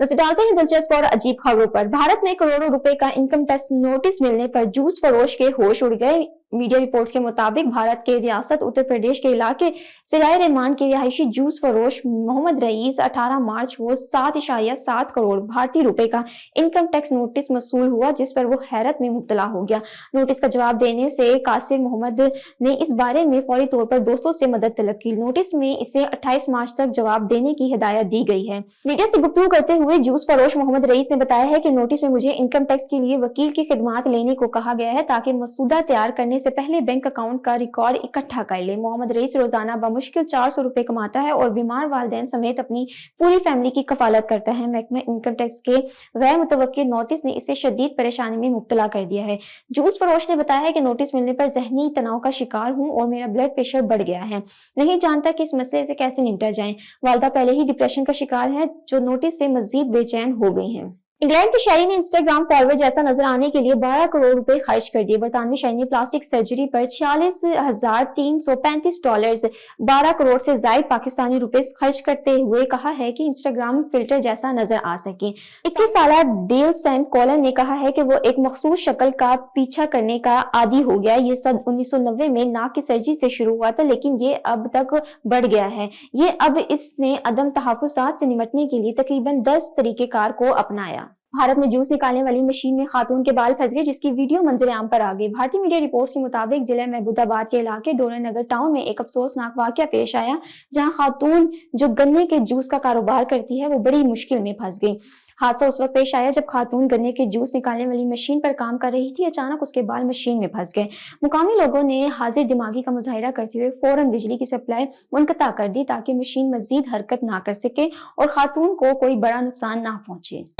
नजर डालते हैं दिलचस्प और अजीब खबरों पर। भारत में करोड़ों रुपए का इनकम टैक्स नोटिस मिलने पर जूस फरोश के होश उड़ गए। मीडिया रिपोर्ट्स के मुताबिक भारत के रियासत उत्तर प्रदेश के इलाके सिराय रहमान के रिहायशी जूस फरोश मोहम्मद रईस 18 मार्च को 7.7 करोड़ भारतीय रुपए का इनकम टैक्स नोटिस मसूल हुआ, जिस पर वो हैरत में मुब्तला हो गया। नोटिस का जवाब देने से कासिर मोहम्मद ने इस बारे में फौरी तौर पर दोस्तों से मदद तलब की। नोटिस में इसे 28 मार्च तक जवाब देने की हिदायत दी गई है। मीडिया से गुफ्तगू करते हुए जूस फरोश मोहम्मद रईस ने बताया है कि नोटिस में मुझे इनकम टैक्स के लिए वकील की खिदमात लेने को कहा गया है ताकि मसूदा तैयार करने से पहले बैंक अकाउंट का रिकॉर्ड इकट्ठा कर ले। मोहम्मद रईस रोजाना बमुश्किल 400 रुपए कमाता है और बीमार वालिदैन समेत अपनी पूरी फैमिली की कफालत करता है। महकमा इनकम टैक्स के गैर मुतवक्किल नोटिस ने इसे शदीद परेशानी में मुब्तला कर दिया है। जूस फरोश ने बताया है कि नोटिस मिलने पर जहनी तनाव का शिकार हूं और मेरा ब्लड प्रेशर बढ़ गया है। नहीं जानता कि इस मसले से कैसे निपटा जाए। वालदा पहले ही डिप्रेशन का शिकार है, जो नोटिस से मजीद बेचैन हो गई हैं। इंग्लैंड की शहरी ने इंस्टाग्राम फॉलोअर जैसा नजर आने के लिए 12 करोड़ रुपए खर्च कर दिए। बरतानवी शहरी ने प्लास्टिक सर्जरी पर $46,335 12 करोड़ से ज्यादा पाकिस्तानी रुपए खर्च करते हुए कहा है कि इंस्टाग्राम फिल्टर जैसा नजर आ सके। 21 साल डेल सेंट कॉलन ने कहा है कि वो एक मखसूस शक्ल का पीछा करने का आदी हो गया। ये सब 1990 में नाक की सर्जरी से शुरू हुआ था, लेकिन ये अब तक बढ़ गया है। ये अब इसने अदम तहफ़्फ़ुज़ात से निपटने के लिए तकरीबन 10 तरीक़ेकार को अपनाया। भारत में जूस निकालने वाली मशीन में खातून के बाल फंस गए, जिसकी वीडियो मंजर आम पर आ गई। भारतीय मीडिया रिपोर्ट्स के मुताबिक जिला महबूबाबाद के इलाके डोलर नगर टाउन में एक अफसोसनाक वाकया पेश आया, जहां खातून जो गन्ने के जूस का कारोबार करती है वो बड़ी मुश्किल में फंस गई। हादसा उस वक्त पेश आया जब खातून गन्ने के जूस निकालने वाली मशीन पर काम कर रही थी। अचानक उसके बाल मशीन में फंस गए। मुकामी लोगों ने हाजिर दिमागी का मुजाहिरा करते हुए फौरन बिजली की सप्लाई मुनक़ता कर दी ताकि मशीन मजीद हरकत ना कर सके और खातून को कोई बड़ा नुकसान ना पहुंचे।